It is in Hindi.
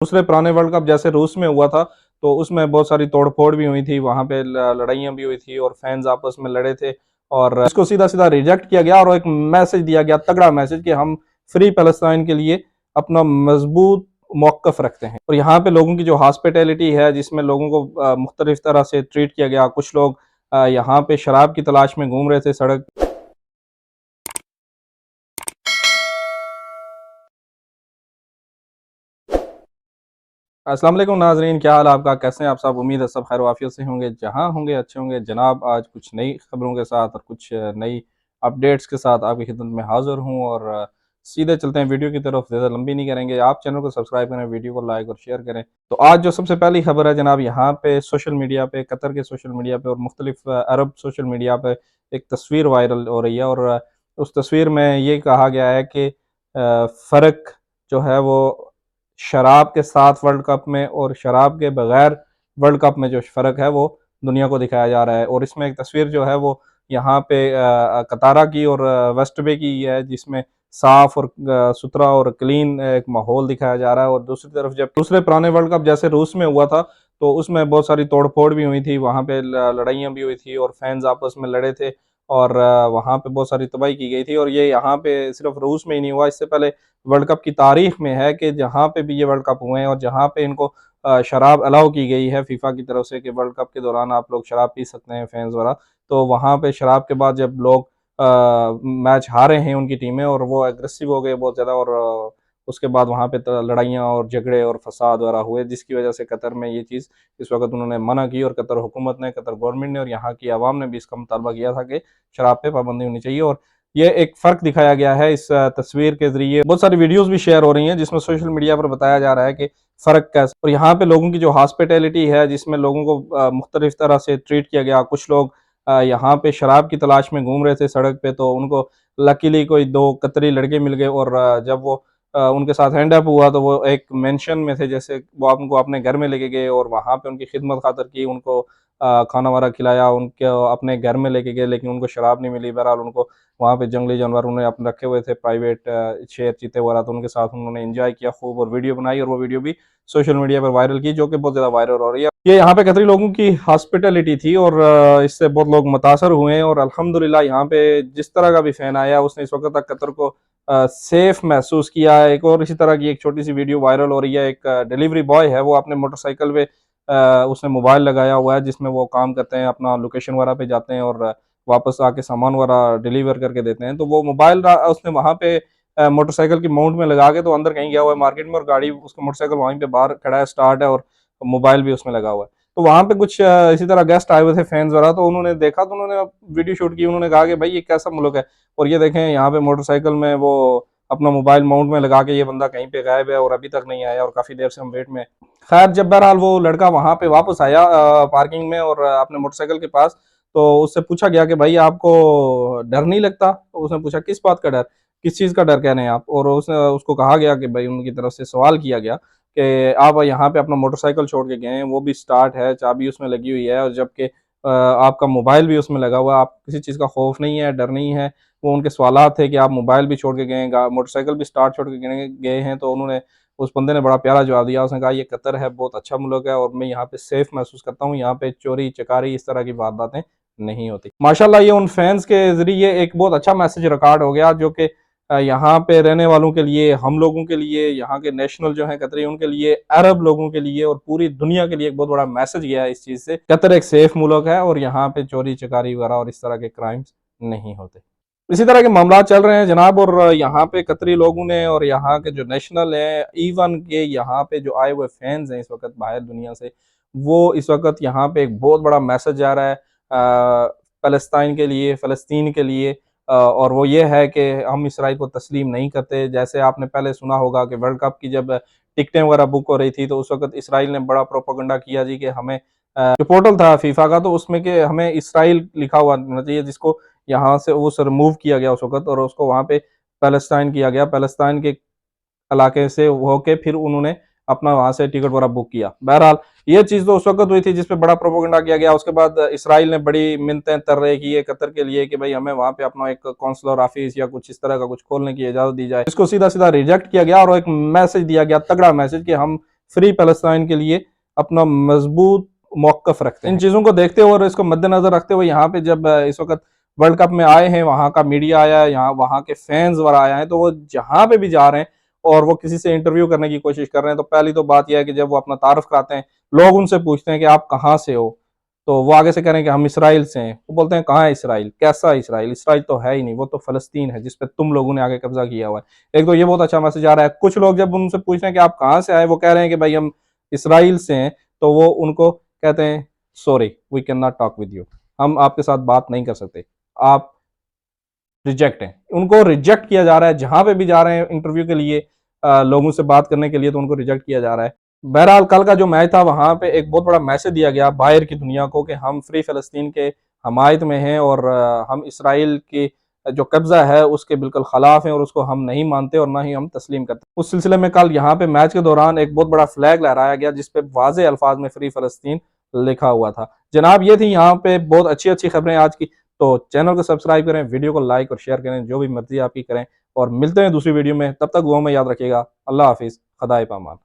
दूसरे पुराने वर्ल्ड कप जैसे रूस में हुआ था, तो उसमें बहुत सारी तोड़-फोड़ भी हुई थी, वहाँ पे ल लड़ाइयाँ भी हुई थी और फैन्स आपस में लड़े थे और इसको सीधा-सीधा रिजेक्ट किया गया और एक मैसेज दिया गया, तगड़ा मैसेज कि हम फ्री पैलेस्टाइन के लिए अपना मज़बूत मौक़िफ़ रखते हैं। और यहाँ पे लोगों की जो हॉस्पिटैलिटी है, जिसमें लोगों को मुख्तलिफ़ तरह से ट्रीट किया गया, कुछ लोग यहाँ पे शराब की तलाश में घूम रहे थे सड़क। अस्सलाम वालेकुम नाज़रीन, क्या हाल है आपका? कैसे हैं आप सब? उम्मीद है सब खैर वाफ़ियत से होंगे, जहाँ होंगे अच्छे होंगे। जनाब आज कुछ नई खबरों के साथ और कुछ नई अपडेट्स के साथ आपकी खिदमत में हाज़िर हूँ और सीधे चलते हैं वीडियो की तरफ, ज़्यादा लंबी नहीं करेंगे। आप चैनल को सब्सक्राइब करें, वीडियो को लाइक और शेयर करें। तो आज जो सबसे पहली खबर है जनाब, यहाँ पे सोशल मीडिया पे, कतर के सोशल मीडिया पे और मुख्तलिफ़ अरब सोशल मीडिया पे एक तस्वीर वायरल हो रही है और उस तस्वीर में ये कहा गया है कि फ़र्क जो है वो शराब के साथ वर्ल्ड कप में और शराब के बगैर वर्ल्ड कप में जो फ़र्क है वो दुनिया को दिखाया जा रहा है। और इसमें एक तस्वीर जो है वो यहाँ पे कतारा की और वेस्ट बे की है, जिसमें साफ और सुथरा और क्लीन एक माहौल दिखाया जा रहा है। और दूसरी तरफ जब दूसरे पुराने वर्ल्ड कप जैसे रूस में हुआ था, तो उसमें बहुत सारी तोड़-फोड़ भी हुई थी, वहाँ पे लड़ाइयाँ भी हुई थी और फैन्स आपस में लड़े थे और वहाँ पे बहुत सारी तबाही की गई थी। और ये यहाँ पे सिर्फ रूस में ही नहीं हुआ, इससे पहले वर्ल्ड कप की तारीख में है कि जहाँ पे भी ये वर्ल्ड कप हुए हैं और जहाँ पे इनको शराब अलाउ की गई है फीफा की तरफ से कि वर्ल्ड कप के दौरान आप लोग शराब पी सकते हैं फैंस वगैरह, तो वहाँ पे शराब के बाद जब लोग मैच हारे हैं उनकी टीमें और वो एग्रेसिव हो गए बहुत ज़्यादा और उसके बाद वहाँ पे लड़ाइयाँ और झगड़े और फसाद वगैरह हुए, जिसकी वजह से कतर में ये चीज़ इस वक्त उन्होंने मना की और कतर हुकूमत ने, कतर गवर्नमेंट ने और यहाँ की आवाम ने भी इसका मुतालबा किया था कि शराब पे पाबंदी होनी चाहिए। और ये एक फ़र्क दिखाया गया है इस तस्वीर के ज़रिए। बहुत सारी वीडियोज़ भी शेयर हो रही हैं जिसमें सोशल मीडिया पर बताया जा रहा है कि फ़र्क कैसा। और यहाँ पे लोगों की जो हॉस्पिटैलिटी है, जिसमें लोगों को मुख्तलिफ़ तरह से ट्रीट किया गया। कुछ लोग यहाँ पे शराब की तलाश में घूम रहे थे सड़क पे, तो उनको लकीली कोई 2 कतरी लड़के मिल गए और जब वो उनके साथ हैंड अप हुआ तो वो एक मेंशन में थे, जैसे वो उनको अपने घर में लेके गए और वहाँ पे उनकी खिदमत खातर की, उनको खाना वगैरह खिलाया, उनको अपने घर में लेके गए, लेकिन उनको शराब नहीं मिली। बहरहाल उनको वहाँ पे जंगली जानवर उन्होंने अपने रखे हुए थे, प्राइवेट शेर, चीते वगैरह, तो उनके साथ उन्होंने एंजॉय किया खूब और वीडियो बनाई और वो वीडियो भी सोशल मीडिया पर वायरल की, जो कि बहुत ज़्यादा वायरल हो रही है। ये यहाँ पे कतरी लोगों की हॉस्पिटैलिटी थी और इससे बहुत लोग मुतासर हुए हैं और अल्हम्दुलिल्लाह यहाँ पे जिस तरह का भी फ़ैन आया उसने इस वक्त तक कतर को सेफ महसूस किया है। एक और इसी तरह की एक छोटी सी वीडियो वायरल हो रही है, एक डिलीवरी बॉय है, वो अपने मोटरसाइकिल पे उसने मोबाइल लगाया हुआ है जिसमें वो काम करते हैं, अपना लोकेशन वगैरह पे जाते हैं और वापस आके सामान वगैरह डिलीवर करके देते हैं। तो वो मोबाइल उसने वहाँ पे मोटरसाइकिल की माउंट में लगा के तो अंदर कहीं गया हुआ है मार्केट में और गाड़ी उसका मोटरसाइकिल वहीं पे बाहर खड़ा है, स्टार्ट है और मोबाइल भी उसमें लगा हुआ है। तो वहाँ पे कुछ इसी तरह गेस्ट आए हुए थे फैन्स वगैरह, तो उन्होंने देखा तो उन्होंने वीडियो शूट की, उन्होंने कहा कि भाई ये कैसा मुल्क है। और ये देखें यहाँ पे मोटरसाइकिल में वो अपना मोबाइल माउंट में लगा के ये बंदा कहीं पे गायब है और अभी तक नहीं आया और काफ़ी देर से हम वेट में। खैर जब बहरहाल वो लड़का वहाँ पे वापस आया पार्किंग में और अपने मोटरसाइकिल के पास, तो उससे पूछा गया कि भाई आपको डर नहीं लगता? तो उसने पूछा किस बात का डर? किस चीज़ का डर कह रहे हैं आप? और उसने उसको कहा गया कि भाई उनकी तरफ से सवाल किया गया कि आप यहाँ पे अपना मोटरसाइकिल छोड़ के गए हैं, वो भी स्टार्ट है, चाबी उसमें लगी हुई है और जबकि आपका मोबाइल भी उसमें लगा हुआ है, आपको किसी चीज़ का खौफ नहीं है, डर नहीं है। वो उनके सवालात थे कि आप मोबाइल भी छोड़ के गए हैं, मोटरसाइकिल भी स्टार्ट छोड़ के गए गए हैं, तो उन्होंने उस बंदे ने बड़ा प्यारा जवाब दिया। उसने कहा ये कतर है, बहुत अच्छा मुल्क है और मैं यहाँ पे सेफ महसूस करता हूँ, यहाँ पे चोरी चकारी इस तरह की वारदातें नहीं होती। माशाल्लाह ये उन फैंस के ज़रिए एक बहुत अच्छा मैसेज रिकॉर्ड हो गया, जो कि यहाँ पे रहने वालों के लिए, हम लोगों के लिए, यहाँ के नेशनल जो हैं कतरी उनके लिए, अरब लोगों के लिए और पूरी दुनिया के लिए एक बहुत बड़ा मैसेज गया है इस चीज़ से। कतर एक सेफ मुल्क है और यहाँ पे चोरी चकारी वगैरह और इस तरह के क्राइम्स नहीं होते। इसी तरह के मामला चल रहे हैं जनाब और यहाँ पे कतरी लोगों ने और यहाँ के जो नेशनल हैं, इवन के यहाँ पे जो आए हुए फैंस हैं इस वक्त बाहर दुनिया से, वो इस वक्त यहाँ पे एक बहुत बड़ा मैसेज जा रहा है फ़लस्तीन के लिए, फ़लस्तीन के लिए, और वो ये है कि हम इसराइल को तस्लीम नहीं करते। जैसे आपने पहले सुना होगा कि वर्ल्ड कप की जब टिकटें वगैरह बुक हो रही थी, तो उस वक्त इसराइल ने बड़ा प्रोपेगेंडा किया जी कि हमें जो पोर्टल था फीफा का, तो उसमें कि हमें इसराइल लिखा हुआ होना चाहिए, जिसको यहाँ से उस रिमूव किया गया उस वक़्त और उसको वहाँ पे पैलेस्टाइन किया गया। पैलेस्टाइन के इलाके से होके फिर उन्होंने अपना वहाँ से टिकट वगैरह बुक किया। बहरहाल ये चीज़ तो उस वक़्त हुई थी जिस पे बड़ा प्रोपेगेंडा किया गया। उसके बाद इसराइल ने बड़ी मिन्नतें तर्रे की है कतर के लिए कि भाई हमें वहाँ पे अपना एक कौंसलर ऑफिस या कुछ इस तरह का कुछ खोलने की इजाज़त दी जाए। इसको सीधा-सीधा रिजेक्ट किया गया और एक मैसेज दिया गया, तगड़ा मैसेज कि हम फ्री पैलेस्टाइन के लिए अपना मजबूत मौक़िफ़ रखते हैं। इन चीज़ों को देखते हुए और इसको मद्देनज़र रखते हुए यहाँ पे जब इस वक्त वर्ल्ड कप में आए हैं, वहाँ का मीडिया आया है, यहाँ वहाँ के फैंस वगैरह आए हैं, तो वो जहाँ पे भी जा रहे हैं और वो किसी से इंटरव्यू करने की कोशिश कर रहे हैं, तो पहली तो बात यह है कि जब वो अपना तारुफ कराते हैं, लोग उनसे पूछते हैं कि आप कहाँ से हो, तो वो आगे से कह रहे हैं कि हम इसराइल से हैं। वो बोलते हैं कहाँ है इसराइल, कैसा इसराइल, इसराइल तो है ही नहीं, वो तो फ़लस्तीन है जिस पे तुम लोगों ने आगे कब्जा किया हुआ है। एक तो ये बहुत अच्छा मैसेज आ रहा है। कुछ लोग जब उनसे पूछ रहे हैं कि आप कहाँ से आए, वो कह रहे हैं कि भाई हम इसराइल से हैं, तो वो उनको कहते हैं sorry we can not talk with you, हम आपके साथ बात नहीं कर सकते, आप रिजेक्ट हैं। उनको रिजेक्ट किया जा रहा है जहां पे भी जा रहे हैं इंटरव्यू के लिए, लोगों से बात करने के लिए, तो उनको रिजेक्ट किया जा रहा है। बहरहाल कल का जो मैच था वहां पे एक बहुत बड़ा मैसेज दिया गया बाहर की दुनिया को कि हम फ्री फ़लस्तीन के हमायत में हैं और हम इसराइल की जो कब्जा है उसके बिल्कुल खिलाफ हैं और उसको हम नहीं मानते और ना ही हम तस्लीम करते। उस सिलसिले में कल यहाँ पे मैच के दौरान एक बहुत बड़ा फ्लैग लहराया गया जिस पे वाज़े अल्फाज में फ्री फ़लस्तीन लिखा हुआ था। जनाब ये थी यहाँ पे बहुत अच्छी अच्छी खबरें आज की। तो चैनल को सब्सक्राइब करें, वीडियो को लाइक और शेयर करें, जो भी मर्जी आपकी करें, और मिलते हैं दूसरी वीडियो में। तब तक दुआ में याद रखिएगा। अल्लाह हाफिज़, खुदा पामान।